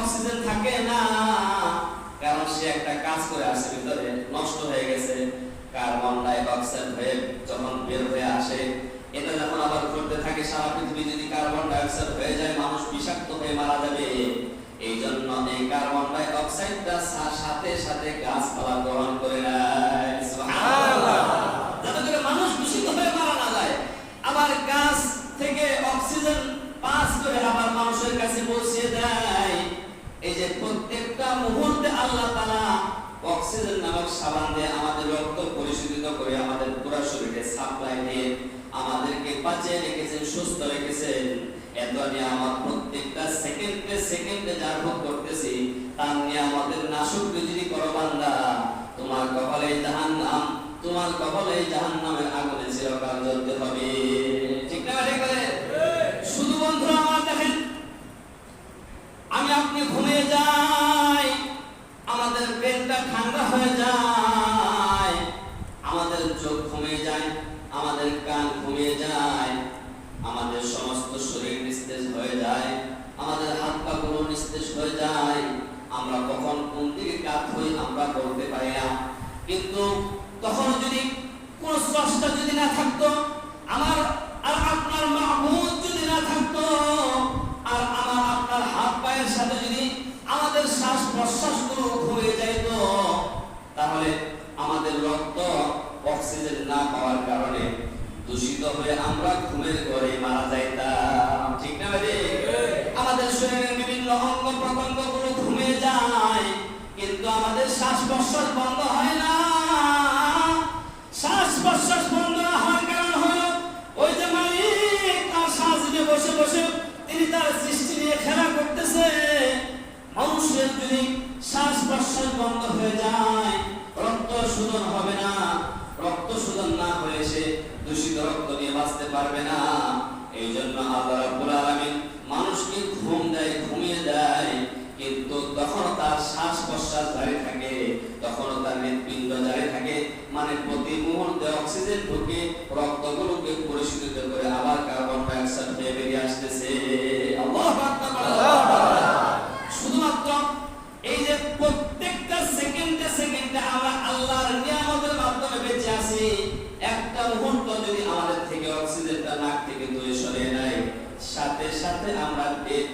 Oxygen থাকে না, কারণ সে একটা কাজ করে আসে, ভিতরে নষ্ট হয়ে গেছে। কার্বন ডাই অক্সাইড হয়ে যখন বের হয়ে আসে, এটা যখন আবার ঘুরতে থাকে সারা পৃথিবী, যদি কার্বন ডাই অক্সাইড হয়ে যায় মানুষ বিষাক্ত হয়ে মারা যাবে। এই জন্য এই কার্বন ডাই অক্সাইডটা সাথে সাথে গাছপালা গ্রহণ করে নেয়, সুবহানাল্লাহ, যাতে করে মানুষ দূষিত হয়ে মারা না যায়। আবার গাছ থেকে অক্সিজেন পাস করে আবার মানুষের কাছে পৌঁছে দেয়। এই যে প্রত্যেকটা মুহূর্তে আল্লাহ তাআলা অক্সিজেন নামক সাবান দিয়ে আমাদের রক্ত পরিশোধিত করে আমাদের পুরো শরীরে সাপ্লাই দিয়ে আমাদেরকে বাঁচিয়ে রেখেছেন, সুস্থ রেখেছেন। এত নিয়ামত প্রত্যেকটা সেকেন্ডে সেকেন্ডে যা ভোগ করতেছি, তার নিয়ামতের নাশুকরি যদি করো বান্দা, তোমার কপালে জাহান্নাম, তোমার কপালে জাহান্নামের আগুনে চিরকাল জ্বলতে হবে। ঠিক না? ঠিক করে শুধু বন্ধুরা আমার দেখেন, আমি আপনি ঘুমিয়ে যাই, আমাদের ব্রেনটা ঠান্ডা হয়ে যায়, আমাদের চোখ ঘুমিয়ে যায়, আমাদের কান ঘুমিয়ে যায়, আমাদের সমস্ত শরীর নিস্তেজ হয়ে যায়, আমাদের হাত পা গুলো নিস্তেজ হয়ে যায়। আমরা কখন কোন দিকে কাত হই আমরা বলতে পারি না। কিন্তু তখন যদি কোন স্রষ্টা যদি না থাকতো, আমার আর আপনার মাহবুব যদি না থাকতো, আর আমার আপনার হাত পায়ের সাথে যদি আমাদের শ্বাস প্রশ্বাস গুলো হয়ে যাইত, তাহলে আমাদের রক্ত অক্সিজেন না পাওয়ার কারণে দূষিত হয়ে আমরা ঘুমের ঘরে মারা যাইতাম। ঠিক না ভাই? আমাদের শরীরের বিভিন্ন অঙ্গ প্রত্যঙ্গ গুলো ঘুমিয়ে যায়, কিন্তু আমাদের শ্বাস প্রশ্বাস বন্ধ হয় না। শ্বাস প্রশ্বাস বন্ধ না হওয়ার কারণ হলো ওই যে মালিক তার সাহায্যে বসে বসে তিনি তার সৃষ্টি নিয়ে খেলা করতেছে। মানুষের যদি শ্বাস প্রশ্বাস বন্ধ হয়ে যায়, রক্ত শোধন হবে না, রক্ত শোধন না হলে সে দূষিত রক্ত নিয়ে বাঁচতে পারবে না। এই জন্য আল্লাহ রাব্বুল আলামিন মানুষকে ঘুম দেয়, ঘুমিয়ে দেয়, কিন্তু তখন তার শ্বাস প্রশ্বাস জারি থাকে, তখন তার হৃৎপিণ্ড জারি থাকে, মানে প্রতি মুহূর্তে অক্সিজেন ঢুকে রক্তগুলোকে পরিশোধিত করে আবার কার্বন ডাই অক্সাইড হয়ে বেরিয়ে আসতেছে। আল্লাহু আকবার। শুধুমাত্র এই যে প্রত্যেকটা সেকেন্ডে সেকেন্ডে আমরা আল্লাহর নিয়ামতের মাধ্যমে বেঁচে আছি, একটা মুহূর্ত যদি আমাদের থেকে অক্সিজেনটা নাক থেকে দূরে সরে নেয়, সাথে সাথে আমরা ডেড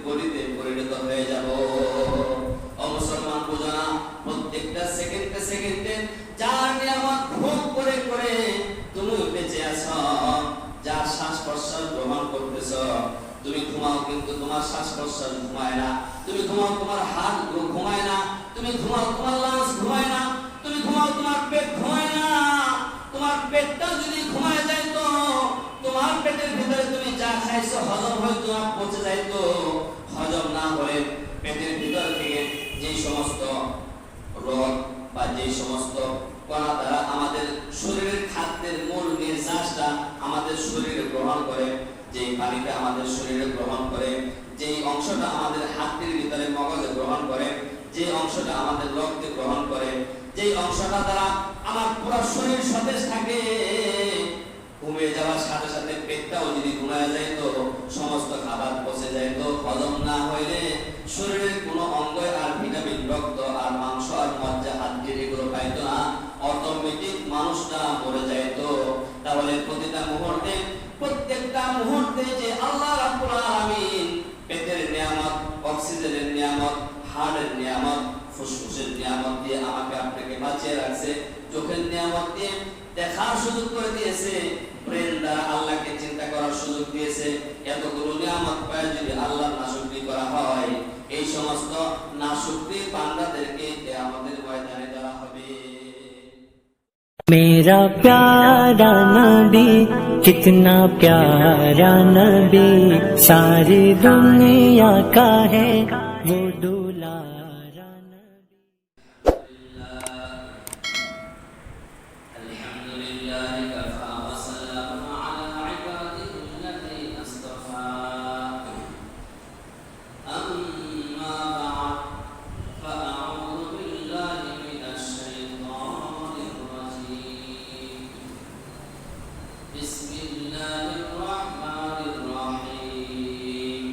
বডিতে পরিণত হয়ে যাব। ও মুসলমান বুঝো না, প্রত্যেকটা সেকেন্ডে সেকেন্ডে যার নিয়ামত ভোগ করে করে তুমি বেঁচে আছো, যার শ্বাস প্রশ্বাস গ্রহণ করতেছো, তুমি ঘুমাও কিন্তু তোমার শ্বাস প্রশ্বাস ঘুমায় না, তুমি ঘুমাও তোমার হাত ঘুমায় না, তুমি ঘুমাও তোমার লাংস ঘুমায় না, তুমি ঘুমাও তোমার পেট ঘুমায় না। তোমার পেটটা যদি ঘুমায় যায় তো তোমার পেটের ভিতরে তুমি যা খাইছো হজম হয়তো না, পচে যাইতো। হজম না হলে পেটের ভিতর থেকে যে সমস্ত রোগ বা যে সমস্ত কণা দ্বারা আমাদের শরীরের খাদ্যের মূল নির্যাসটা আমাদের শরীরে গ্রহণ করে, যেই পানিটা আমাদের শরীরে গ্রহণ করে, যেই অংশটা আমাদের হাড়ের ভিতরে মগজে গ্রহণ করে, যে অংশটা আমাদের রক্তে গ্রহণ করে, যেই অংশটা দ্বারা আমার পুরো শরীর সতেজ থাকে, ঘুমিয়ে যাওয়ার সাথে সাথে পেটটাও যদি ঘুমায় যায় তো সমস্ত খাবার পচে যায়, তো হজম না হইলে শরীরের কোনো অঙ্গ আর ভিটামিন, রক্ত আর মাংস আর মজ্জা হাড্ডি এগুলো পাইতো না, অটোমেটিক মানুষটা মরে যাইত। তাহলে প্রতিটা মুহূর্তে প্রত্যেকটা মুহূর্তে যে আল্লাহ রাব্বুল আলামিন পেটের নিয়ামত, অক্সিজেনের নিয়ামত, হাড়ের নিয়ামত, ফুসফুসের নিয়ামত দিয়ে আমাকে আপনাকে বাঁচিয়ে রাখছে, চোখের নিয়ামত দিয়ে দেখার সুযোগ করে দিয়েছে, ব্রেন দ্বারা আল্লাহকে চিন্তা করার সুযোগ দিয়েছে। এতগুলো নিয়ামত পায় যদি আল্লাহর নাশুকরি করা হয়, এই সমস্ত নাশুকরি বান্দাদেরকে কিয়ামতের ময়দানে দেওয়া হবে। मेरा प्यारा नबी, कितना प्यारा नबी, सारी दुनिया का है वो दुलारा नबी। अल्हम्दुलिल्लाह कफ़ा व सलामुन अला इबादिही अल्लज़ीना इस्तफ़ा। अम्मा बअद फ़अऊज़ु बिल्लाहि मिनश शैतानिर रजीम। बिस्मिल्लाहिर रहमानिर रहीम।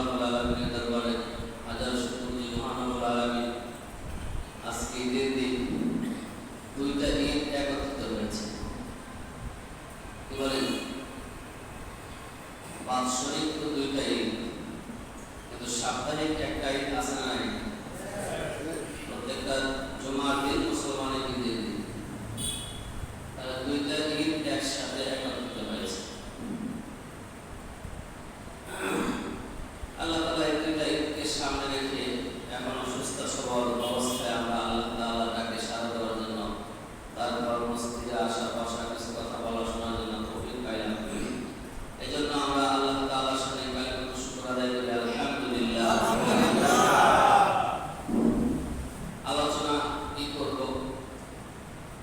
রাব্বুল আলামিনের দরবারে হাজার শুকর যে মহান রব্বুল আলামিন আজকে ঈদের দিন দুইটা ঈদ একত্রিত হয়েছে। কি বলেন? বাৎসরিক তো দুইটা ঈদ, কিন্তু সাপ্তাহিক একটা ঈদ আছে না নাই? প্রত্যেকটা জুমার দিন মুসলমানের ঈদের দিন, তাহলে দুইটা ঈদ একসাথে একত্রিত হয়েছে। আল্লাহ তাআলা এই দুইটা ঈদকে সামনে রেখে এখনো সুস্থ সবল অবস্থায় আমরা আল্লাহ তাআলাকে সাড়া দেওয়ার জন্য, তারপর মসজিদে আসা বসা কিছু কথা বলা শোনার জন্য তৌফিক পাইলাম। এই জন্য আমরা আল্লাহ তাআলার সামনে কালিমাতুল শুকর আদায় করি, আলহামদুলিল্লাহ। আলোচনা কি করব?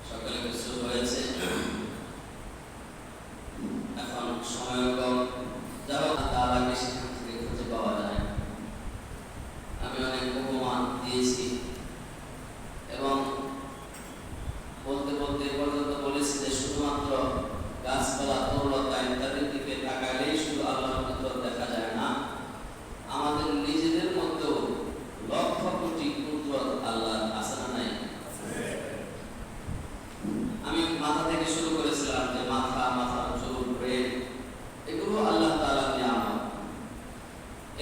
সকালে কিছু হয়েছে, এখন সময় কম, যারা তাআলাকে সেখান থেকে খুঁজে পাওয়া যায়। আমি অনেক উপমান দিয়েছি এবং বলতে বলতে পর্যন্ত বলেছি যে শুধুমাত্র গাছপালা, তরুলতা ইত্যাদির দিকে তাকাইলেই শুধু আল্লাহর কুদরত দেখা যায় না, আমাদের নিজেদের মধ্যেও লক্ষ কোটি কুদরত আল্লাহর আছে না নাই? আমি মাথা থেকে শুরু করেছিলাম যে মাথার চুল, ব্রেন, এগুলো আল্লাহ তাআলার নিয়ামত।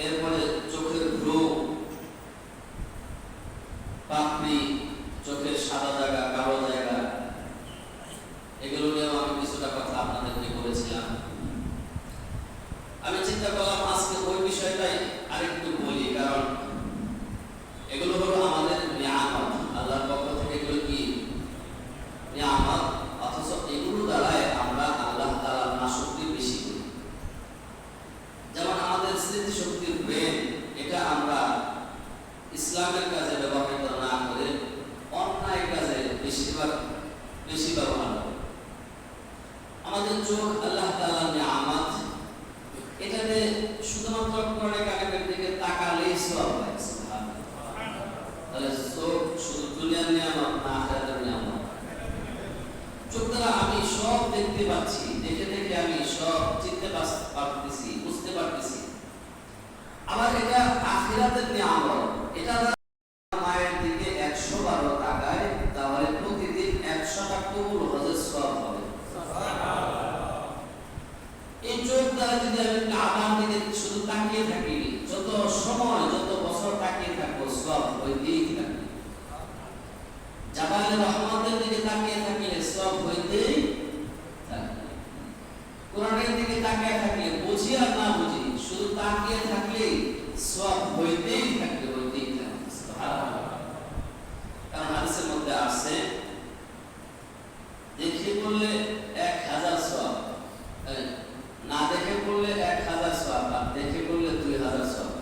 এরপরে চোখের ভ্রু, পাপড়ি, চোখের সাদা জায়গা, কালো জায়গা, এগুলো নিয়েও আমি কিছুটা কথা আপনাদেরকে বলেছিলাম। আমি চিন্তা করলাম আজকে ওই বিষয়টাই আরেকটু বলি, কারণ এগুলো হলো আমাদের নিয়ামত, আল্লাহর পক্ষ থেকে এগুলো কি নিয়ামত, অথচ এগুলো দ্বারাই আমরা আল্লাহ তাআলার নাশকরি বেশি করি। যেমন আমাদের স্মৃতিশক্তির ব্রেন, এটা আমরা ইসলামের কাজে ব্যবহৃত না করে অন্যায় কাজে বেশি ব্যবহার করি। আমাদের চোখ আল্লাহ তাআলার নিয়ামত, এটাতে শুধুমাত্র কোরআনে কারিমের দিকে তাকালেই সওয়াব হয়। সুবহানাল্লাহ। তাহলে চোখ শুধু দুনিয়ার নিয়ামত না, আখিরাতের নিয়ামত। চোখ দ্বারা আমি সব দেখতে পাচ্ছি, দেখে দেখে আমি সব চিনতে পারতেছি, বুঝতে পারতেছি। আবার এটা আখিরাতের নিয়ামত, এটা মায়ের দিকে 100 বার তাকায়, তাহলে প্রতিদিন 100 টা কবুল হজের সওয়াব হবে। এই চোখ দ্বারা যদি আমি কাবার দিকে শুধু তাকিয়ে থাকি, যত সময়, যত বছর তাকিয়ে থাকবো, সওয়াব হইতেই থাকবে। জাবালে রহমতের দিকে তাকিয়ে থাকলে সওয়াব হইতেই থাকবে। কোরআনের দিকে তাকিয়ে থাকলে, বুঝি আর না বুঝি, শুধু তাকিয়ে থাকলে সওয়াব হইতেই থাকবে, হইতেই থাকবে। সুবহানাল্লাহ। কারণ হাদিসের মধ্যে আছে, দেখে বললে 1000 সওয়াব, না দেখে বললে 1000 সওয়াব, আর দেখে বললে 2000 সওয়াব।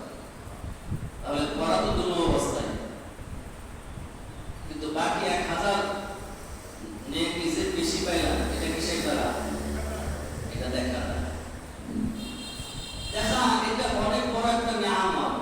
তাহলে পড়া তো দুটো অবস্থায়, কিন্তু বাকি 1000 নেকি যে বেশি পাইলাম, এটা কিসের দ্বারা? এটা দেখা, এটা অনেক বড় একটা নিয়ামত।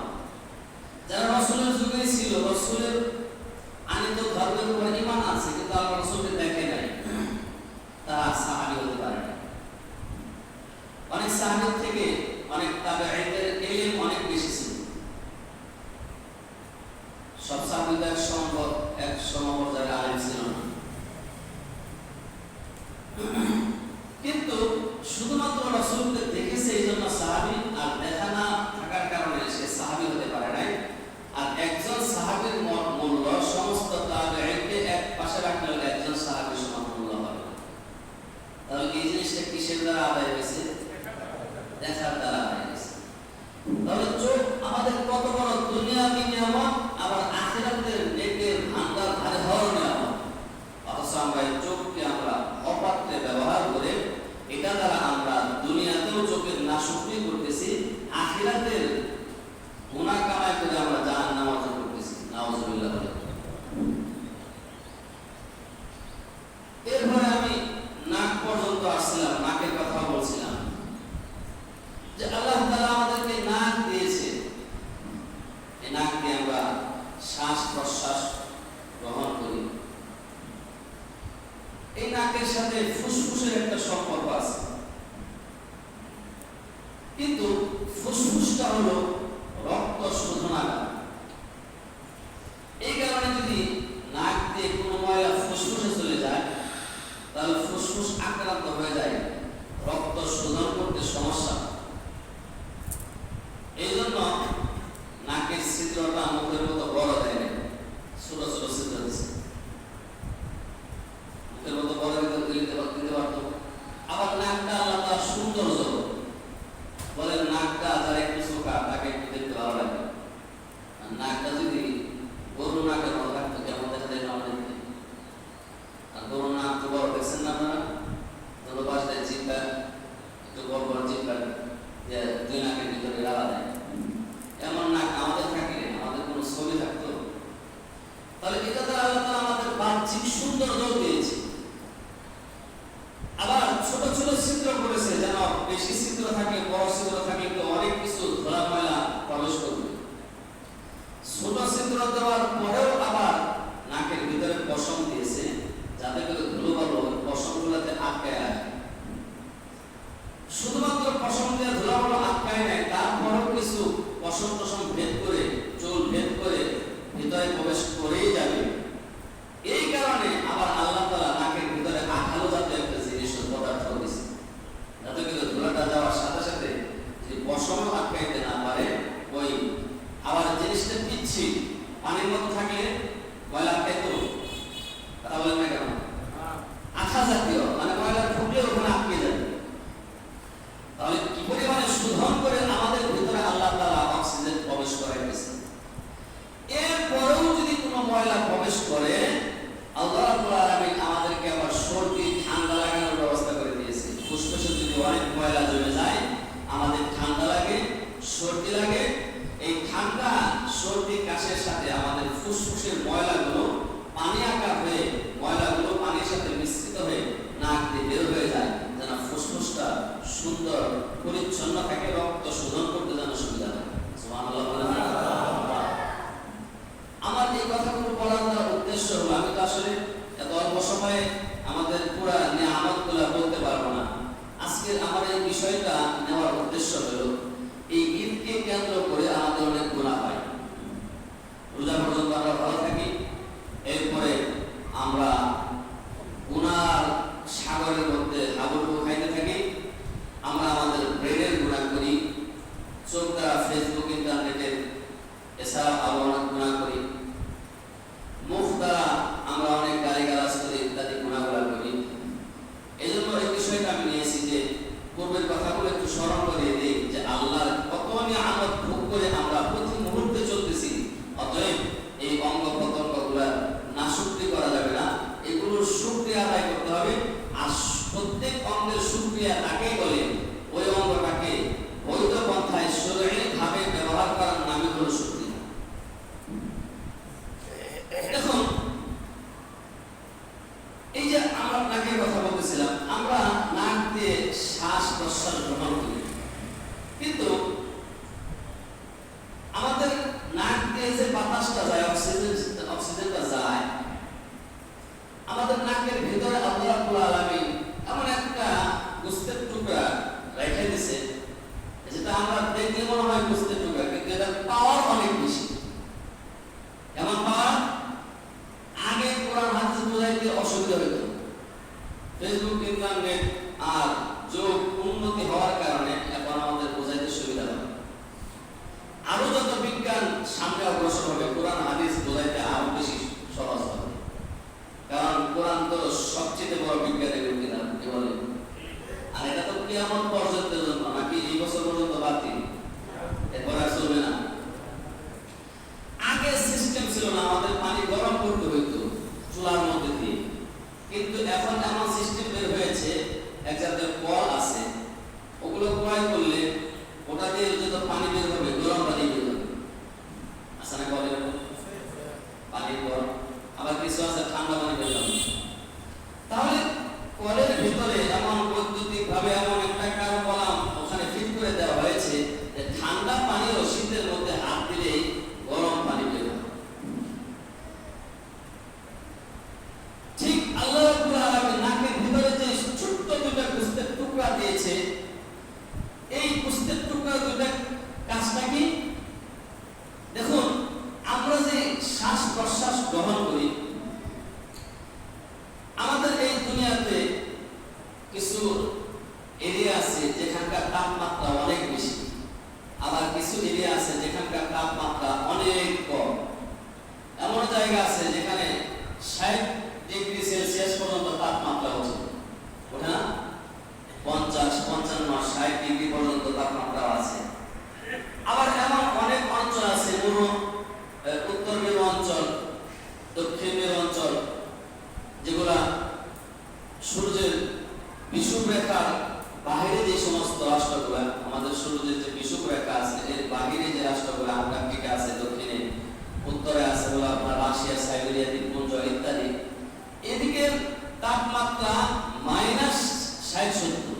ভেদ করে, চুল ভেদ করে ভিতরে প্রবেশ করেই যাবে। এই কারণে আবার আল্লাহ তাআলা নাকের ভিতরে আঠালো জাতীয় একটা জিনিস পদার্থ দিয়েছে, যাতে করে ধুলাটা যাওয়ার সাথে সাথে যে পশম আটকাইতে না পারে। ওই আবার জিনিসটা পিচ্ছি পানির মধ্যে থাকলে ময়লা আটকাইতো, কথা বলেন না কেন? আঠা জাতীয়, মানে ময়লা ঢুকলে ওখানে আটকে যাবে। তাহলে কি পরিমাণে শোধন করে আমাদের ভিতরে আল্লাহ তাআলা অক্সিজেন প্রবেশ করাইতেছে। এরপরেও যদি কোনো ময়লা প্রবেশ করে, আল্লাহ রাব্বুল আলামিন আমাদেরকে আবার সর্দি ঠান্ডা লাগানোর ব্যবস্থা করে দিয়েছে। ফুসফুসে যদি অনেক ময়লা জমে যায়, আমাদের ঠান্ডা লাগে, সর্দি লাগে। এই ঠান্ডা সর্দি কাশের সাথে আমাদের ফুসফুসের ময়লাগুলো পানি আকার হয়ে, ময়লাগুলো পানির সাথে মিশ্রিত হয়ে নাক দিয়ে বের হয়ে যায়, যেন ফুসফুসটা সুন্দর পরিচ্ছন্ন থাকে, রক্ত শোধন করতে যেন সুবিধা হয়। সুবহানাল্লাহ বলেন না? আমার এই কথাগুলো বলার উদ্দেশ্য হলো, আমি তো আসলে এত অল্প সময়ে আমাদের পুরা নিয়ামতগুলো বলতে পারবো না। আজকের আমার এই বিষয়টা নেওয়ার উদ্দেশ্য হলো, এই ঈদকে কেন্দ্র করে আমাদের অনেক গুনাহ হয়। রোজা পর্যন্ত আমরা ভালো থাকি, এরপরে আমরা গুনার সাগরের মধ্যে হাবুডুবু খাইতে থাকি। আমরা আমাদের ব্রেনের গুনাহ করি, চোখ দ্বারা ফেসবুক, ইন্টারনেটের এছাড়া আরো অনেক গুনাহ করি, মুখ দ্বারা আমরা অনেক গালিগালাজ করি, ইত্যাদি গুনাহগুলো করি। এই জন্য এই বিষয়টা আমি নিয়েছি যে পূর্বের কথাগুলো একটু স্মরণ করিয়ে দিই, যে আল্লাহর কত নিয়ামত ভোগ করে আমরা প্রতি মুহূর্তে চলতেছি। অতএব এই অঙ্গ প্রত্যঙ্গগুলো নাশুকরি করা যাবে না, এগুলোর শুকরিয়া আদায় করতে হবে। আর প্রত্যেক অঙ্গের শুকরিয়া তাকেই বলে, ওই অঙ্গটাকে বৈধ পন্থায় শরীরভাবে ব্যবহার করার নামই হলো শুকরিয়া। দেখুন, এই যে আমরা নাকের কথা বলতেছিলাম, আমরা নাক দিয়ে শ্বাস প্রশ্বাস গ্রহণ করি, কিন্তু আমাদের নাক দিয়ে যে বাতাসটা যায়, অক্সিজেনটা যায়, আমাদের নাকের ভিতরে আল্লাহ রাব্বুল আলামিন এমন একটা গোস্তের টুকরা রেখে দিয়েছে, যেটা আমরা দেখলে মনে হয় গোস্তের টুকরা, কিন্তু এটার পাওয়ার অনেক বেশি। এমন পাওয়ার আগে কোরআন হাদিস বোঝাইতে অসুবিধা হইত। ফেসবুক, ইন্টারনেট আর যোগ উন্নতি হওয়ার কারণে এখন আমাদের বোঝাইতে সুবিধা হয়। আরো যত বিজ্ঞান সামনে অগ্রসর হবে, কোরআন হাদিস বোঝাইতে আরো বেশি সহজ হবে। কারণ কোরআন তো সবচেয়ে বড় বিজ্ঞানের বিজ্ঞান, কি বলে? আর এটা তো কিয়ামত পর্যন্তের জন্য, নাকি এই বছর পর্যন্ত বাতিল, এরপর আর চলবে না। আগে সিস্টেম ছিল না, আমাদের পানি গরম করতে হইতো চুলার মধ্যে দিয়ে, কিন্তু এখন এমন সিস্টেম বের হয়েছে, এক জাতীয় কল আছে, ওগুলো ক্রয় করলে ওটা দিয়ে যত পানি বের হবে, গরম পানি বের হবে। আছে না কলের পানি গরম, আবার কিছু আছে ঠান্ডা পানি বের হবে। তাহলে কলের ভিতরে এমন বৈদ্যুতিক ভাবে এমন একটা কার্বন ওখানে ফিট করে দেওয়া হয়েছে যে ঠান্ডা পানিও শীতের মধ্যে হাত দিলেই গরম পানি বের হবে। ঠিক আল্লাহ রাব্বুল আলামিন নাকের ভিতরে যে ছোট্ট দুটো গোস্তের টুকরা দিয়েছে, এই গোস্তের টুকরা দুটো কাজটা কি? দেখুন, আমরা যে শ্বাস প্রশ্বাস গ্রহণ করি, আমাদের এই দুনিয়াতে কিছু এরিয়া আছে যেখানকার তাপমাত্রা অনেক বেশি, আবার কিছু এরিয়া আছে যেখানকার তাপমাত্রা অনেক কম। এমন জায়গা আছে যেখানে 60 ডিগ্রি সেলসিয়াস পর্যন্ত তাপমাত্রা ওঠে না, 50, 55, 60 ডিগ্রি পর্যন্ত তাপমাত্রা আছে। আবার এমন অনেক অঞ্চল আছে, উত্তর মেরু অঞ্চল, দক্ষিণ মেরু অঞ্চল, যেগুলা সূর্যের বিষুব রেখার বাইরে যে সমস্ত রাষ্ট্রগুলা, আমাদের সূর্যের যে বিষুব রেখা আছে এর বাইরে যে রাষ্ট্রগুলা, আন্টার্কটিকা আছে দক্ষিণে, উত্তরে আছে হলো আপনার রাশিয়া, সাইবেরিয়া দ্বীপপুঞ্জ ইত্যাদি, এদিকের তাপমাত্রা -60-70,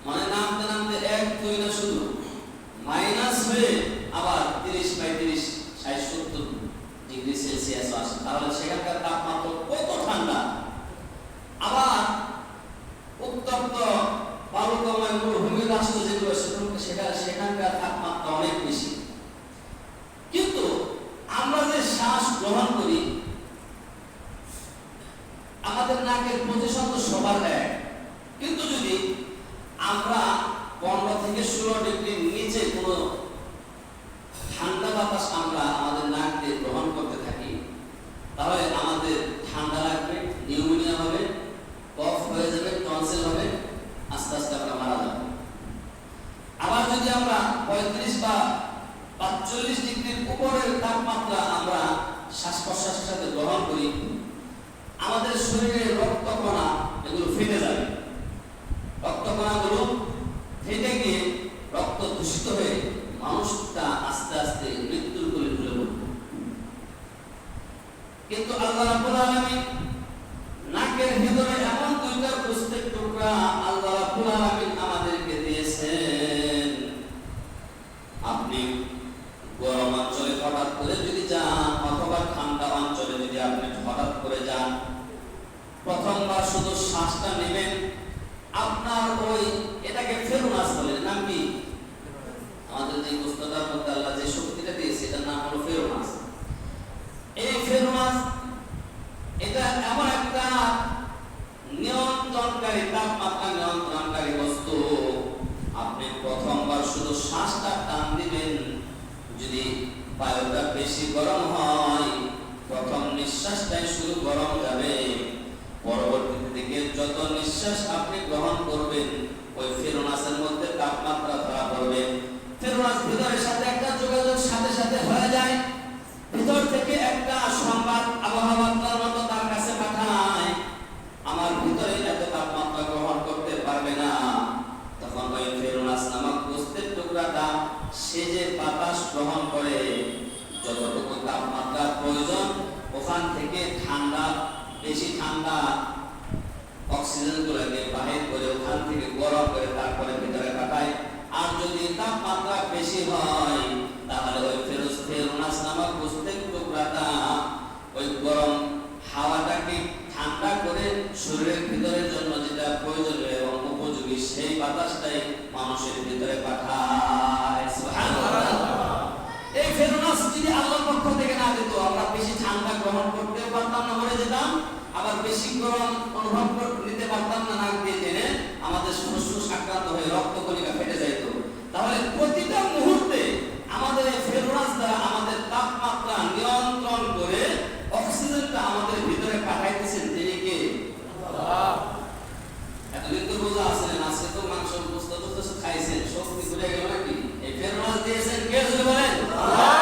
মানে নামতে নামতে 1-2 না, শুধু মাইনাস হয়ে আবার 30-35, 60-70 ডিগ্রি সেলসিয়াস আসে। তাহলে সেখানকার তাপমাত্রা কত ঠান্ডা! আবার উত্তপ্ত বালুকাময় মরুভূমির রাষ্ট্র যেগুলো, সেখানকার তাপমাত্রা অনেক 40 বা 45 ডিগ্রির উপরের তাপমাত্রা আমরা শ্বাস প্রশ্বাসের সাথে গ্রহণ করি, আমাদের শরীরের রক্তকণা এগুলো ফেটে যাবে। রক্তকণাগুলো ফেটে গিয়ে রক্ত দূষিত হয়ে মানুষটা আস্তে আস্তে মৃত্যুর কোলে ঢলে পড়বে। কিন্তু আল্লাহ রাব্বুল আলামিন নাকের ভিতরে এমন দুইটা গোস্তের টুকরা আল্লাহ রাব্বুল আলামিন আমাদেরকে দিয়েছেন, আপনি গরম অঞ্চলে হঠাৎ করে যদি যান অথবা ঠান্ডা অঞ্চলে যদি আপনি হঠাৎ করে যান, প্রথমবার শুধু শ্বাসটা নেবেন, আপনার ওই এটাকে ফেরোনাস বলে, নাম কি? আমাদের যে গোস্তটার মধ্যে আল্লাহ যে শক্তিটা দিয়েছে এটার নাম হলো ফেরোনাস। এই ফেরোনাস এটা এমন একটা নিয়ন্ত্রণকারী, তাপমাত্রা নিয়ন্ত্রণকারী বস্তু, আপনি প্রথমবার শুধু শ্বাসটা টান দিবেন, যদি বায়ুটা বেশি গরম হয় প্রথম নিঃশ্বাসটাই শুধু গরম যাবে, পরবর্তীতে থেকে যত নিঃশ্বাস আপনি গ্রহণ করবেন ওই ফেরোনাসের মধ্যে তাপমাত্রা ধরা পড়বে। ফেরোনাস ভিতরের সাথে একটা যোগাযোগ সাথে সাথে হয়ে যায়, ভিতর থেকে একটা সংবাদ আবহাওয়ার মতো তার কাছে পাঠায়, আমার ভিতরে এত তাপমাত্রা গ্রহণ করতে পারবে না। তখন ওই ফেরোনাস নামক গোস্তের টুকরাটা সে যে বাতাস গ্রহণ করে, যতটুকু তাপমাত্রা প্রয়োজন ওখান থেকে ঠান্ডা, বেশি ঠান্ডা অক্সিজেন গুলোকে বাহির করে ওখান থেকে গরম করে তারপরে ভিতরে পাঠায়। আর যদি তাপমাত্রা বেশি হয় তাহলে ওই ফেরোনাস নামক গোস্তের টুকরাটা ওই গরম হাওয়াটাকে ঠান্ডা করে শরীরের ভিতরের জন্য যেটা প্রয়োজনীয় এবং উপযোগী সেই বাতাসটাই মানুষের ভিতরে পাঠায়। সুবহানাল্লাহ। এই ফেরোনাস যদি আল্লাহর পক্ষ থেকে না দিত, আমরা বেশি ঠান্ডা গ্রহণ করতে পারতাম না, মরে যেতাম, আবার বেশি গরম অনুভব করতে পারতাম না, নাক দিয়ে টেনে আমাদের ফুসফুস আক্রান্ত হয়ে রক্তকণিকা ফেটে যেত। তাহলে প্রতিটা মুহূর্তে আমাদের এই ফেরোনাস দ্বারা আমাদের তাপমাত্রা নিয়ন্ত্রণ করে অক্সিজেনটা আমাদের ভিতরে পাঠাইতেছেন তিনি কে? আল্লাহ। এতদিন তো বোঝা আছে না, আজকে তো মাংস গোস্ত তো খাইছেন, শক্তি ভুলে গেল নাকি? এই ফেরোনাস দিয়েছেন কে? যদি বলেন আল্লাহ।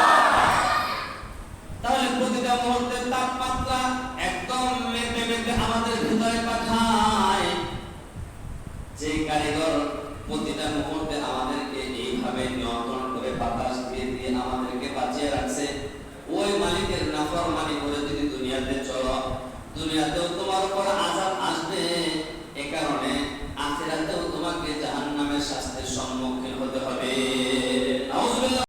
তাহলে প্রতিটা মুহূর্তে তাপমাত্রা একদম মেপে মেপে আমাদের ভিতরে পাঠায়। যে কারিগর প্রতিটা মুহূর্তে আমাদেরকে এইভাবে নিয়ন্ত্রণ করে বাতাস দিয়ে দিয়ে আমাদেরকে বাঁচিয়ে রাখছে, ওই মালিকের নাফরমানি করে যদি দুনিয়াতে চলো, দুনিয়াতেও তোমার উপর আযাব আসবে। এই কারণে আখিরাতেও তোমাকে জাহান্নামের শাস্তির সম্মুখীন হতে হবে। নাউযুবিল্লাহ।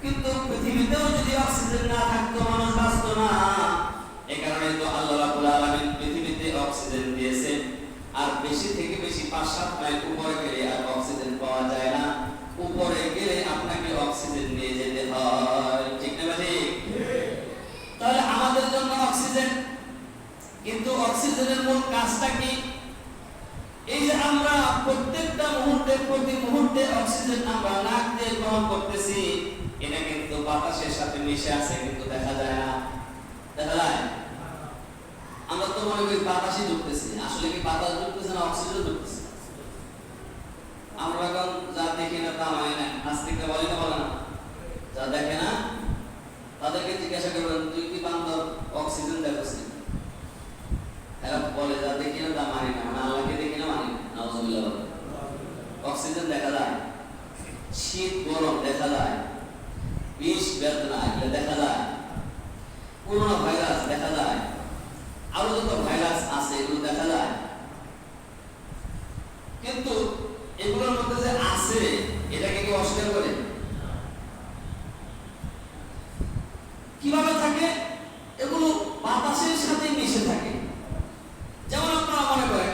কিন্তু পৃথিবীতেও যদি অক্সিজেন না থাকতো মানুষ বাঁচতো না। এই কারণে তো আল্লাহ রাব্বুল আলামিন পৃথিবীতে অক্সিজেন দিয়েছেন। আর বেশি থেকে বেশি 5-7 মাইল উপরে গেলে আর অক্সিজেন পাওয়া যায় না, উপরে গেলে আপনাকে অক্সিজেন নিয়ে যেতে হয়, ঠিক না ভাই? তাহলে আমাদের জন্য অক্সিজেন, কিন্তু অক্সিজেনের মূল কাজটা কি? এই যে আমরা প্রত্যেকটা মুহূর্তে প্রতি মুহূর্তে অক্সিজেন আমরা নাক দিয়ে গ্রহণ করতেছি, এটা কিন্তু বাতাসের সাথে মিশে আছে, কিন্তু দেখা যায় না। দেখা যায়? আমরা তো মনে করি বাতাসই ঢুকতেছি, আসলে কি বাতাস ঢুকতেছে না অক্সিজেন ঢুকতেছে? আমরা এখন যা দেখি না তা মানে না, নাস্তিকরা বলে না, বলে না, যা দেখে না তাদেরকে জিজ্ঞাসা করবেন তুই কি বান্দর অক্সিজেন দেখছিস? এরা বলে যা দেখি না তা মানি না, মানে আল্লাহকে দেখি না মানি না। নাউযুবিল্লাহ। অক্সিজেন দেখা যায়, শীত গরম দেখা যায়, বিষ বেদনা এগুলো দেখা যায়, করোনা ভাইরাস দেখা যায়, আরো যত ভাইরাস আছে এগুলো দেখা যায়। কিন্তু এগুলোর মধ্যে যে আছে এটাকে কেউ অস্বীকার করে? কিভাবে থাকে? এগুলো বাতাসের সাথে মিশে থাকে। যেমন আপনারা মনে করেন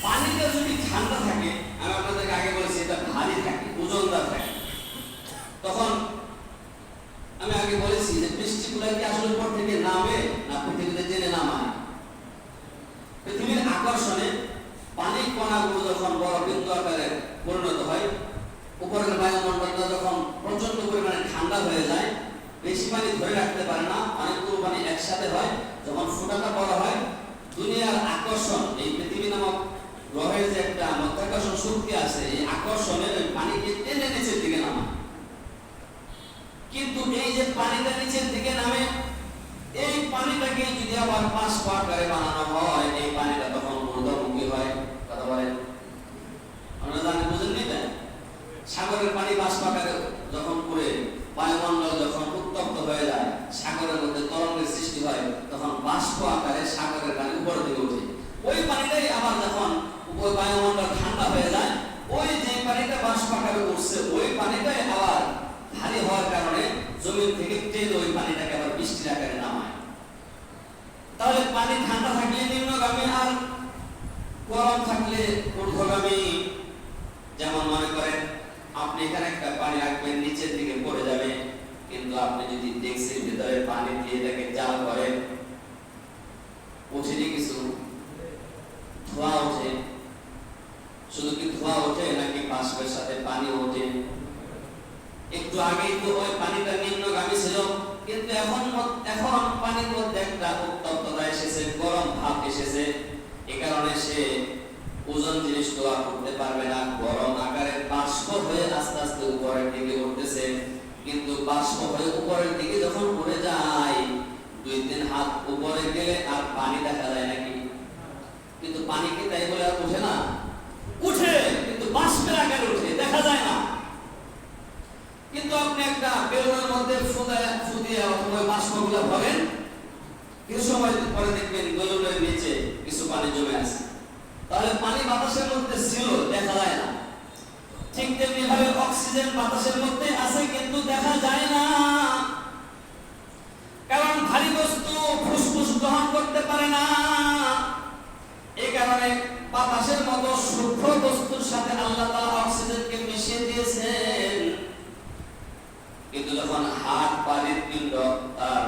পানিটা যদি ঠান্ডা থাকে, আমি আপনাদেরকে আগে বলেছি এটা ভারী থাকে, ওজনদার থাকে, তখন আমি আগে বলেছি যে বৃষ্টিগুলো কি আসলে উপর থেকে নামে না পৃথিবীতে টেনে নামায়? পৃথিবীর আকর্ষণে পানির কণাগুলো যখন বড় বিন্দু আকারে পরিণত হয়, উপরের বায়ুমণ্ডলটা যখন প্রচন্ড পরিমাণে ঠান্ডা হয়ে যায়, বেশি পানি ধরে রাখতে পারে না, অনেকগুলো পানি একসাথে হয়, যখন ফুটাটা বড় হয়, দুনিয়ার আকর্ষণ এই পৃথিবী নামক গ্রহের যে একটা মাধ্যাকর্ষণ শক্তি আছে, এই আকর্ষণের পানিকে টেনে নিচের দিকে নামায়। কিন্তু এই যে পানিটা নিচের দিকে নামে, এই পানিটাকে যদি আবার বাষ্প আকারে বানানো হয়, এই পানিটা তখন ঊর্ধ্বমুখী হয়। কথা বলেন, আপনারা জানেন, বুঝেন নি? সাগরের পানি বাষ্প আকারে যখন করে বায়ুমণ্ডল যখন উত্তপ্ত হয়ে যায়, সাগরের মধ্যে তরঙ্গের সৃষ্টি হয়, তখন বাষ্প আকারে সাগরের পানি উপরের দিকে ওঠে। ওই পানিটাই আবার যখন ওই বায়ুমণ্ডল ঠান্ডা হয়ে যায়, ওই যে পানিটা বাষ্প আকারে উঠছে, ওই পানিটাই আবার ভারী হওয়ার কারণে জমিন থেকে টেনে ওই পানিটাকে আবার বৃষ্টির আকারে নামায়। তাহলে পানি ঠান্ডা থাকলে নিম্নগামী, আর গরম থাকলে ঊর্ধ্বগামী। যেমন মনে করেন আপনি এখানে একটা পানি রাখবেন, নিচের দিকে পড়ে যাবে, কিন্তু আপনি যদি ডেক্সির ভিতরে পানি দিয়ে এটাকে জাল করেন, উঠেনি কিছু ধোঁয়া ওঠে। শুধু কি ধোঁয়া ওঠে নাকি বাষ্পের সাথে পানি ওঠে? একটু আগেই তো ওই পানিটা নিম্নগামী ছিল, কিন্তু এখন পানির মধ্যে একটা উত্তপ্ততা এসেছে, গরম ভাব এসেছে। এ কারণে সে ওজন জিনিস তো আর করতে পারবে না, গরম আকারে বাষ্প হয়ে আস্তে আস্তে উপরের দিকে উঠতেছে। কিন্তু বাষ্প হয়ে উপরের দিকে যখন উড়ে যায়, 2-3 হাত উপরে গেলে আর পানি দেখা যায় নাকি? কিন্তু পানি কি তাই বলে আর উঠে না? উঠে, কিন্তু বাষ্পের আকারে উঠে, দেখা যায় না। কিন্তু আপনি একটা বেলুনের মধ্যে ফুদিয়ে অথবা বাষ্পগুলো ভরেন, কিছু সময় পরে দেখবেন বেলুনের নিচে কিছু পানি জমে আছে। তাহলে পানি বাতাসের মধ্যে ছিল, দেখা যায় না। ঠিক তেমনি ভাবে অক্সিজেন বাতাসের মধ্যে আছে, কিন্তু দেখা যায় না। কারণ ভারী বস্তু ফুসফুস গ্রহণ করতে পারে না। এই কারণে বাতাসের মতো সূক্ষ্ম বস্তুর সাথে আল্লাহ তাআলা অক্সিজেনকে মিশিয়ে দিয়েছেন। কিন্তু যখন হার্ট বা হৃৎপিণ্ড তার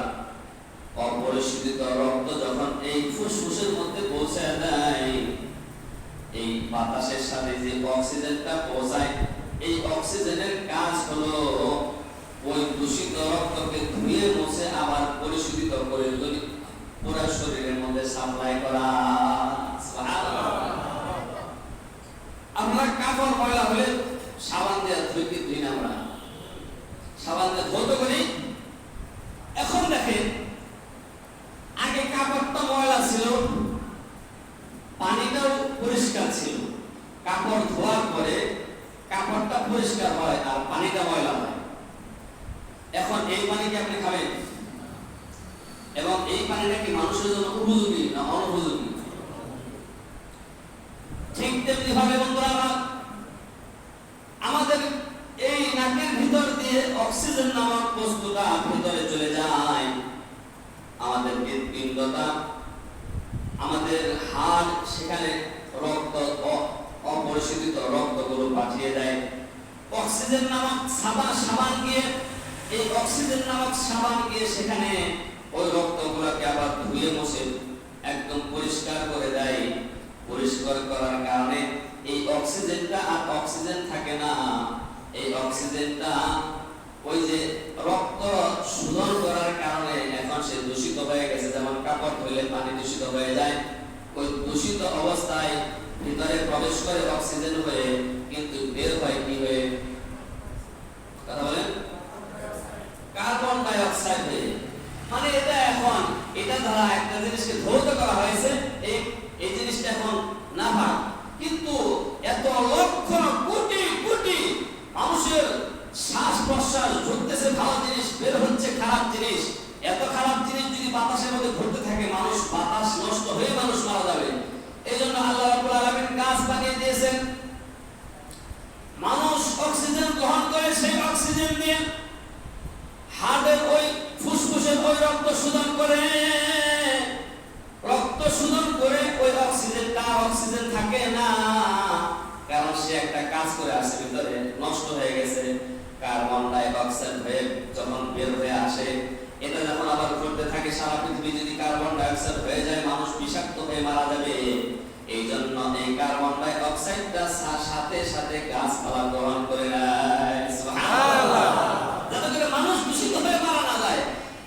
অপরিশোধিত রক্ত যখন এই ফুসফুসের মধ্যে পৌঁছে যায়, এই বাতাসের সাথে যে অক্সিজেনটা পৌঁছায়, এই অক্সিজেনের কাজ হলো ওই দূষিত রক্তকে ধুয়ে মুছে আবার পরিশোধিত করে পুরো শরীরের মধ্যে সাপ্লাই করা। আমরা কাপড় ময়লা হলে সাবান দিয়ে ধুই না, আমরা সাবান দিয়ে ধৌত করি। এখন দেখেন, আগে কাপড়টা ময়লা ছিল, পানিটাও পরিষ্কার ছিল। কাপড় ধোয়ার পরে কাপড়টা পরিষ্কার হয় আর পানিটা ময়লা হয়। এখন এই পানিকে আপনি খাবেন, এবং এই পানিটা কি মানুষের জন্য উপযোগী না অনুপযোগী? ঠিক তেমনি ভাবে বন্ধুরা, আমাদের এই নাকের ভিতর দিয়ে অক্সিজেন নামক বস্তুটা ভিতরে চলে যায়, আমাদের হৃৎপিণ্ডটা, আমাদের হাড় সেখানে রক্ত অপরিশোধিত রক্তগুলো পাঠিয়ে দেয়। অক্সিজেন নামক সাবান গিয়ে, এই অক্সিজেন নামক সাবান গিয়ে সেখানে ওই রক্তগুলোকে আবার ধুয়ে মুছে একদম পরিষ্কার করে দেয়। পরিষ্কার করার কারণে এই অক্সিজেনটা আর অক্সিজেন থাকে না। এই অক্সিজেনটা ওই যে রক্ত শোধন করার কারণে এখন সে দূষিত হয়ে গেছে। যেমন কাপড় ধুলে পানি দূষিত হয়ে যায়, ওই দূষিত অবস্থায় ভিতরে প্রবেশ করে অক্সিজেন হয়ে, কিন্তু বের হয় কি হয়ে? কথা বলেন, কার্বন ডাই অক্সাইড হয়ে। মানে এটা দ্বারা একটা জিনিসকে ধৌত করা হয়েছে, এই জিনিসটা এখন না হয়। কিন্তু এত লক্ষ কোটি কোটি মানুষের শ্বাস প্রশ্বাস ঢুকতেছে ভালো জিনিস, বের হচ্ছে খারাপ জিনিস। এত খারাপ জিনিস যদি বাতাসের মধ্যে ঘুরতে থাকে, মানুষ বাতাস নষ্ট হয়ে মানুষ মারা যাবে। এই জন্য আল্লাহ রাব্বুল আলামিন গাছ বানিয়ে দিয়েছেন, মানুষ অক্সিজেন গ্রহণ করে, সেই অক্সিজেন দিয়ে হার্টের ওই ফুসফুসের ওই রক্ত শোধন করে, ওই অক্সিজেন থাকে না। কারণ সে একটা কাজ করে আসে, ভিতরে নষ্ট হয়ে গেছে। কার্বন ডাই অক্সাইড হয়ে যখন বের হয়ে আসে, এটা যখন আবার ঘুরতে থাকে সারা পৃথিবী, যদি কার্বন ডাই অক্সাইড হয়ে যায়, মানুষ বিষাক্ত হয়ে মারা যাবে। এই জন্য এই কার্বন ডাই অক্সাইডটা সাথে সাথে গাছপালা গ্রহণ করে নেয়, সুবহানাল্লাহ, যাতে করে মানুষ দূষিত হয়ে মারা না যায়।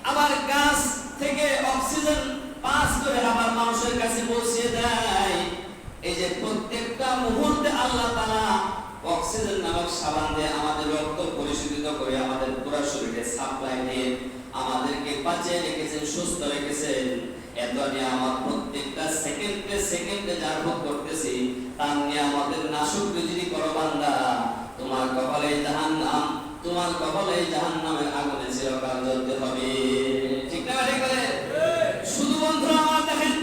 আবার গাছ থেকে অক্সিজেন পাস করে আবার মানুষের কাছে পৌঁছে দেয়। এই যে প্রত্যেক সাবান দিয়ে আমাদের রক্ত পরিশোধিত করে আমাদের পুরো শরীরে সাপ্লাই দিয়ে আমাদেরকে বাঁচিয়ে রেখেছেন, সুস্থ রেখেছেন। এত নিয়ামত প্রত্যেকটা সেকেন্ডে সেকেন্ডে যার ভোগ করতেছি, তার নিয়ামতের নাশুকরি যদি করো বান্দা, তোমার কপালে জাহান্নাম, তোমার কপালে জাহান্নামের আগুনে চিরকাল জ্বলতে হবে। ঠিক না ঠিক করে? শুধু বন্ধুরা আমার দেখেন,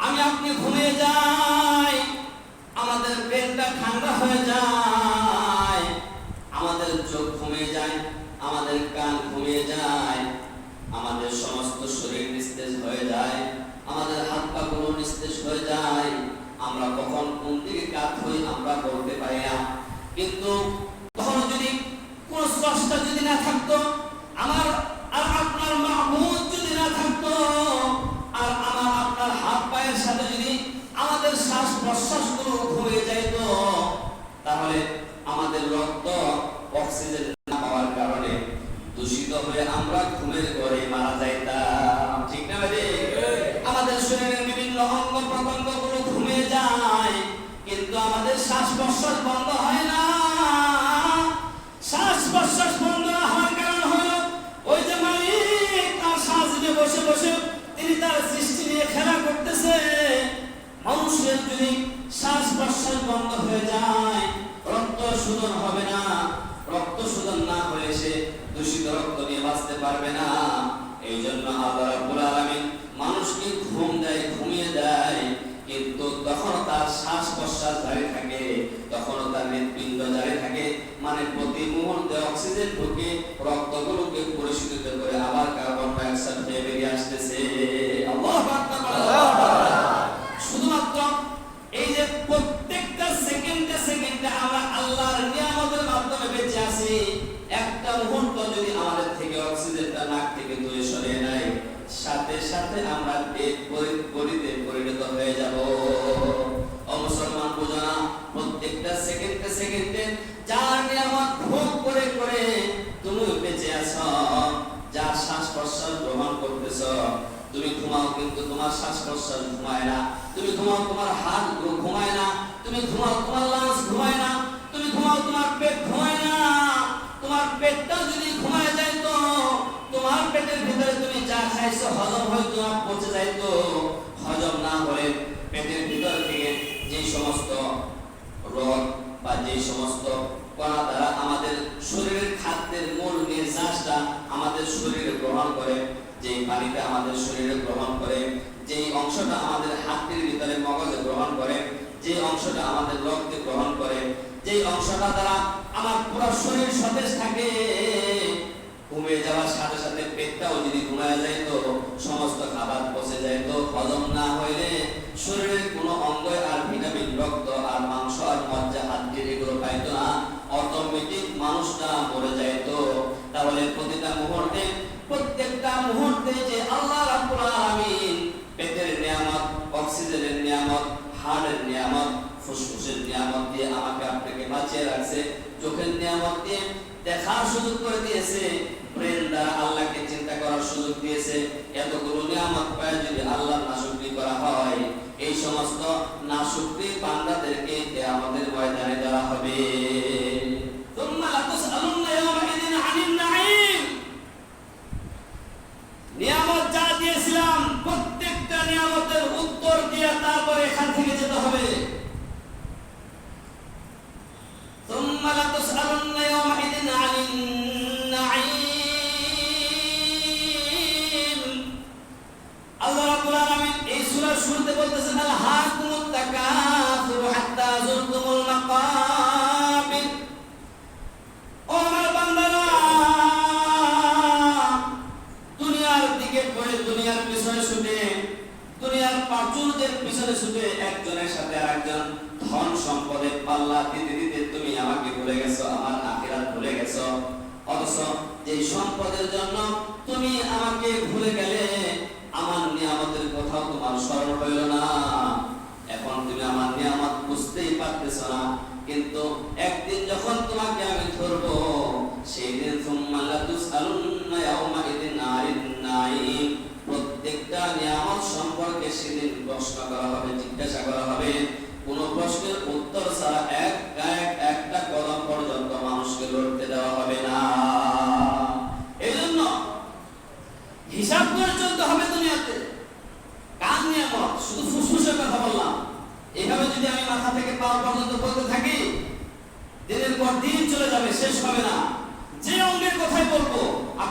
আমি আপনি ঘুমিয়ে যাই, আমাদের ব্রেনটা ঠান্ডা হয়ে যায়, আমাদের চোখ ঘুমিয়ে যায়, আমাদের কান ঘুমিয়ে যায়, আমাদের সমস্ত শরীর নিস্তেজ হয়ে যায়, আমাদের হাত পা গুলো নিস্তেজ হয়ে যায়। আমরা কখন কোন দিকে কাত হই আমরা বলতে পারি না। কিন্তু তখন যদি কোন স্রষ্টা যদি না থাকতো, আমার আর আপনার মাহবুব যদি না থাকতো, আর আমার আপনার হাত পায়ের সাথে যদি আমাদের শ্বাস প্রশ্বাস গুলো ঘুরে যাইতো, তাহলে আমাদের রক্ত অক্সিজেন না পাওয়ার কারণে দূষিত হয়ে আমরা ঘুমের ঘরে মারা যাইতাম। ঠিক না ভাই? আমাদের শরীরের বিভিন্ন অঙ্গ প্রত্যঙ্গ গুলো ঘুমিয়ে যায়, কিন্তু আমাদের শ্বাস প্রশ্বাস বন্ধ হয় না। শ্বাস প্রশ্বাস বন্ধ না হওয়ার কারণ হলো ওই যে মালিক তার সাজে বসে বসে তিনি তার সৃষ্টি নিয়ে খেলা করতেছে। মানুষের যদি শ্বাস প্রশ্বাস বন্ধ হয়ে যায়, রক্ত শোধন হবে না, রক্ত শোধন না হলে সে দূষিত রক্ত নিয়ে বাঁচতে পারবে না। এই জন্য আল্লাহ রাব্বুল আলামিন মানুষকে ঘুম দেয়, ঘুমিয়ে দেয়, কিন্তু তখন তার শ্বাস প্রশ্বাস জারি থাকে, তখন তার হৃৎপিণ্ড জারি থাকে, মানে প্রতি মুহূর্তে অক্সিজেন ঢুকে রক্তগুলোকে পরিশোধিত করে আবার কার্বন ডাই অক্সাইড হয়ে বেরিয়ে আসতেছে। আল্লাহু আকবার। শুধুমাত্র এই যে প্রত্যেকটা সেকেন্ডে সেকেন্ডে আমরা আল্লাহর নিয়ামতের মাধ্যমে বেঁচে আছি, একটা মুহূর্ত যদি আমাদের থেকে অক্সিজেনটা নাক থেকে দূরে সরিয়ে নেয়, সাথে সাথে আমরা বডিতে পরিণত হয়ে যাব। ও মুসলমান বুঝো না, প্রত্যেকটা সেকেন্ডে সেকেন্ডে যার নিয়ামত ভোগ করে করে তুমি বেঁচে আছো, যার শ্বাস প্রশ্বাস গ্রহণ করতেছো, তুমি ঘুমাও কিন্তু তোমার শ্বাস প্রশ্বাস ঘুমায় না, তুমি ঘুমাও তোমার হাত ঘুমায় না, তুমি ঘুমাও তোমার লাংস ঘুমায় না, তুমি ঘুমাও তোমার পেট ঘুমায় না। তোমার পেটটা যদি ঘুমায় যায় তো তোমার পেটের ভিতরে তুমি যা খাইছো হজম হয়তো না, পচে যাইতো। হজম না হলে পেটের ভিতর থেকে যে সমস্ত রোগ বা যে সমস্ত কণা দ্বারা আমাদের শরীরের খাদ্যের মূল নির্যাসটা আমাদের শরীরে গ্রহণ করে, যে পানিটা আমাদের শরীরে গ্রহণ করে, যে অংশটা আমাদের হাড়ের ভিতরে মগজে গ্রহণ করে, যে অংশটা আমাদের রক্তে গ্রহণ করে, যে অংশটা দ্বারা আমার পুরো শরীর সতেজ থাকে, ঘুমিয়ে যাওয়ার সাথে সাথে পেটটাও যদি ঘুমায় যায় তো সমস্ত খাবার পচে যায়, তো হজম না হইলে শরীরের কোনো অঙ্গ আর ভিটামিন, রক্ত আর মাংস আর মজ্জা হাড্ডি এগুলো পাইতো না, অটোমেটিক মানুষটা মরে যাইতো। তাহলে প্রতিটা মুহূর্তে প্রত্যেকটা মুহূর্তে যে আল্লাহ রাব্বুল আলামিন পেটের নিয়ামত, অক্সিজেনের নিয়ামত, হাড়ের নিয়ামত, ফুসফুসের নিয়ামত দিয়ে আমাকে আপনাকে বাঁচিয়ে রাখছে, চোখের নিয়ামত দিয়ে দেখার সুযোগ করে দিয়েছে, ব্রেন দ্বারা আল্লাহকে চিন্তা করার সুযোগ দিয়েছে। এতগুলো নিয়ামত পায় যদি আল্লাহর নাশুকরি করা হয়, এই সমস্ত নাশুকরি বান্দাদেরকে কিয়ামতের ময়দানে দেওয়া হবে। তুম্মা লাতুসআলুন্না ইয়াওমাইযিন আনিন নাঈম। নিয়ামত যা দিয়েছিলাম প্রত্যেকটা নিয়ামতের উত্তর দিয়ে তারপরে এখান থেকে যেতে হবে। তুম্মা লাতুসআলুন্না ইয়াওমাইযিন আনিন নাঈম। আল্লাহ রাব্বুল আলামিন এই সূরার শুরুতে বলতেছেন, আল হাকুমুত তাকাসুর হাত্তা যুরতুমুল মাকাবির। ও আমার বান্দারা, দুনিয়ার দিকে পড়ে দুনিয়ার পিছনে ছুটে, দুনিয়ার প্রাচুর্যের পিছনে ছুটে একজনের সাথে আরেকজন ধন সম্পদের পাল্লা দিতে দিতে তুমি আমাকে ভুলে গেছো, আমার আখিরাত ভুলে গেছো। অথচ যে সম্পদের জন্য তুমি আমাকে ভুলে গেলে, আমার নিয়ামতের কথাও তোমার স্মরণ হইল না। এখন তুমি আমার নিয়ামত বুঝতেই পারতেছো না, কিন্তু একদিন যখন তোমাকে আমি ধরবো, সেই দিন সুম্মা লাতুসআলুন্না ইয়াওমাইযিন আনিন নাঈম। প্রত্যেকটা নিয়ামত সম্পর্কে সেদিন প্রশ্ন করা হবে, জিজ্ঞাসা করা হবে। কোন প্রশ্নের উত্তর ছাড়া একটা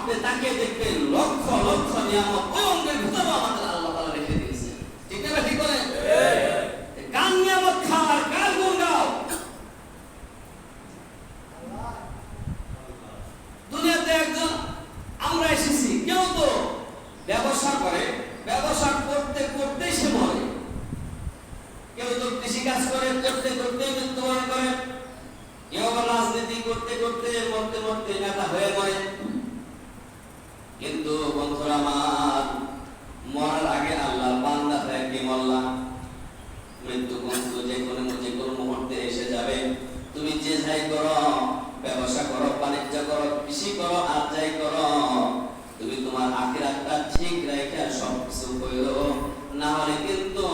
আপনি তাকে দেখবেন লক্ষ লক্ষ নিয়ামত ওই অঙ্গের ভিতরে আমাদের আল্লাহ তাআলা রেখে দিয়েছে। ঠিক না ঠিক বলেন? কার নিয়ামত খাওয়ার, কার গুণ গাও? দুনিয়াতে একজন আমরা এসেছি, কেউ তো ব্যবসা করে, ব্যবসা করতে করতে সে মরে। কেউ তো কৃষি কাজ করে, করতে করতে মৃত্যুবরণ করে। কেউ রাজনীতি করতে করতে মরতে মরতে নেতা হয়ে মরে। কিন্তু বন্ধুরা আমার, মরার আগে আল্লাহর বান্দা হয়ে কি মরলাম? মৃত্যু কিন্তু যে কোনো মুহূর্তে এসে যাবে। তুমি যে যাই করো, ব্যবসা করো, বাণিজ্য করো, কৃষি করো, আর যাই করো, তুমি তোমার আখিরাতটা ঠিক রেখে সবকিছু করো, না হলে কিন্তু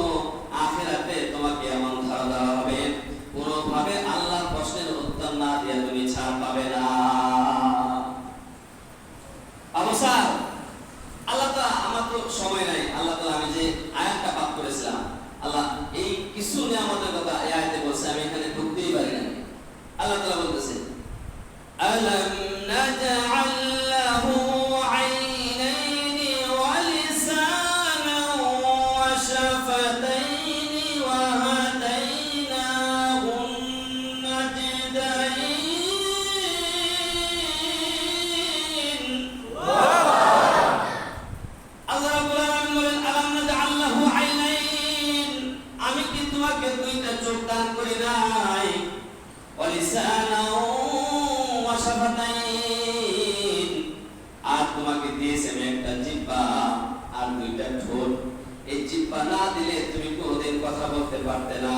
আখিরাতে তোমাকে এমন ধারা দেওয়া হবে, কোনোভাবে আল্লাহর প্রশ্নের উত্তর না দিয়ে তুমি ছাড় পাবে না। অবসর আল্লাহ তাআলা, আমার তো সময় নাই, আল্লাহ তাআলা আমি যে আয়াতটা পাঠ করেছিলাম, আল্লাহ এই কিছু নিয়ামতের কথা এই আয়াতে বলছে, আমি এখানে ঢুকতেই পারি না। আল্লাহ তাআলা বলতেছে, আলাম নাজআল লাহু আইনাইনি ওয়া লিসানান ওয়া শাফাতাইনি ওয়া হাদাইনাহু নাজদাইন। আল্লাহ রাব্বুল আলামিন বলেন, আলাম নাজআল লাহু আইনাইন, আমি কি তোমাকে দুইটা চোখ দান করি নাই? ওয়া লিসানান ওয়া শাফাতাইন, আর তোমাকে দিয়েছি আমি একটা জিহ্বা আর দুইটা ঠোঁট। এই জিহ্বা না দিলে তুমি কোনোদিন কথা বলতে পারতে না।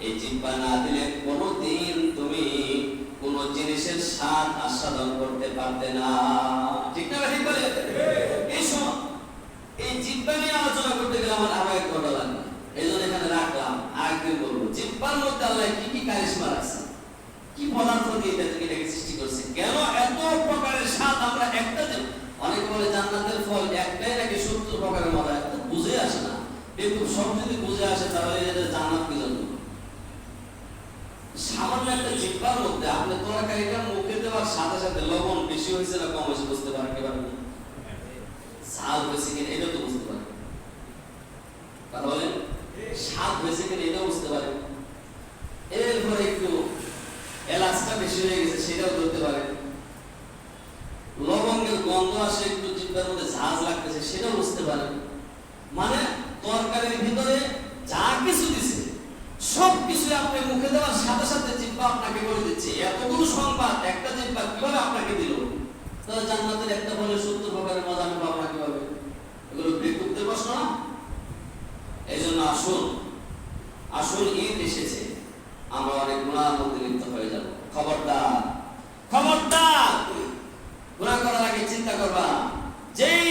এই জিহ্বা না দিলে কোনোদিন তুমি কোন জিনিসের স্বাদ আস্বাদন করতে পারতে না। ঠিক না ঠিক বলে? এই জিহ্বা নিয়ে আলোচনা করতে গেলে আমার আরো 1 ঘন্টা লাগবে, এই জন্য এখানে রাখলাম, আরেকদিন বলবো। জিহ্বার মধ্যে আল্লাহ কি কি কারিশমা রাখছে, কি পদার্থ দিয়ে এটাকে সৃষ্টি করছে, কেন এত প্রকারের স্বাদ? আমরা একটা অনেকে বলে জান্নাতের ফল একটাই নাকি 70 প্রকারের মজা, তো বুঝে আসে না। কিন্তু সব যদি বুঝে আসে তাহলে এটা জান্নাত কি জন্য? সামান্য একটা জিহ্বার মধ্যে আপনি তরকারিটা মুখে দেওয়ার সাথে সাথে লবণ বেশি হয়েছে না কম হয়েছে বুঝতে পারেন, কি পারেন? ঝাল হয়েছে কিনা এটা তো বুঝতে পারেন, কথা বলেন? স্বাদ হয়েছে কিনা এটাও বুঝতে পারেন। এরপরে একটু এলাচটা বেশি হয়ে গেছে সেটাও ধরতে পারে। লবঙ্গের গন্ধ আসে, একটু জিহ্বার মধ্যে ঝাঁজ লাগতেছে সেটাও বুঝতে পারে। মানে তরকারির ভিতরে যা কিছু দিছে সবকিছু আপনি মুখে দেওয়ার সাথে সাথে জিহ্বা আপনাকে বলে দিচ্ছে। এতগুলো সংবাদ একটা জিহ্বা কিভাবে আপনাকে দিল? তাহলে জান্নাতের একটা বলে 70 প্রকারের মজা আমি পাবো না কিভাবে? এগুলো বিরক্তির প্রশ্ন না? এই জন্য আসুন ঈদ এসেছে, আমরা অনেক গুনাহের মধ্যে লিপ্ত হয়ে যাব। খবরদার খবরদার, গুনাহ করার আগে চিন্তা করবা, যেই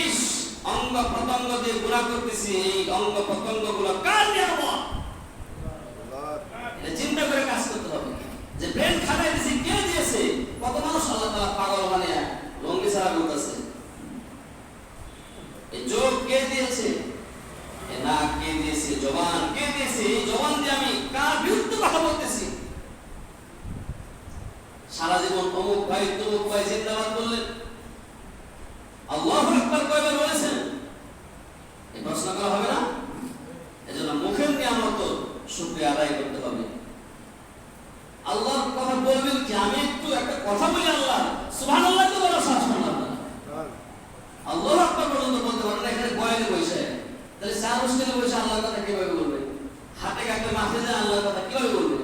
অঙ্গ প্রত্যঙ্গ দিয়ে গুনাহ করতেছি এই অঙ্গ প্রত্যঙ্গ গুলো কার নিয়ামত, এটা চিন্তা করে কাজ করতে হবে। যে ব্রেন খাটাই দিয়েছে কে দিয়েছে? কত মানুষ আল্লাহ তাআলা পাগল বানিয়ে লঙ্গি ছাড়া ঘুরতেছে। এই চোখ কে দিয়েছে? এই নাক কে দিয়েছে? জবান কে দিয়েছে? এই জবান দিয়ে আমি কার বিরুদ্ধে কথা বলতেছি? সারা জীবন অমুক ভাই তমুক ভাই জিন্দাবাদ বললেন, আল্লাহু আকবার কয়বার বলেছেন? এই প্রশ্ন করা হবে না? এজন্য মুখের নিয়ামত শুকরিয়া আদায় করতে হবে। আল্লাহর কথা বলবেন কি? আমি একটু একটা কথা বলি, আল্লাহ সুবহানাল্লাহ তো বলা সাহস না, আল্লাহু আকবার পর্যন্ত বলতে পারেন না, এখানে বয়ানে বসে। তাহলে চার হোস্টেলে বসে আল্লাহর কথা কিভাবে বলবে? হাতে কাটে মাঠে যায় আল্লাহর কথা কিভাবে বলবে?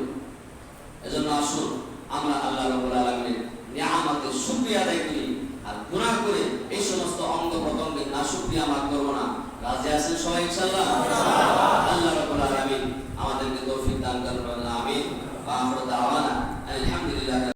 এজন্য আসুন আমরা আল্লাহ রাব্বুল আলামিনের নিয়ামতের শুকরিয়া আদায় করি, আর গুনাহ করে এই সমস্ত অঙ্গ প্রত্যঙ্গের নাশুকরিয়া আমরা করব না। রাজি আছেন সবাই ইনশাআল্লাহ? আল্লাহ রাব্বুল আলামিন আমাদেরকে তৌফিক দান করুন। আমিন। ওয়া আখিরু দাওয়ানা আলহামদুলিল্লাহ।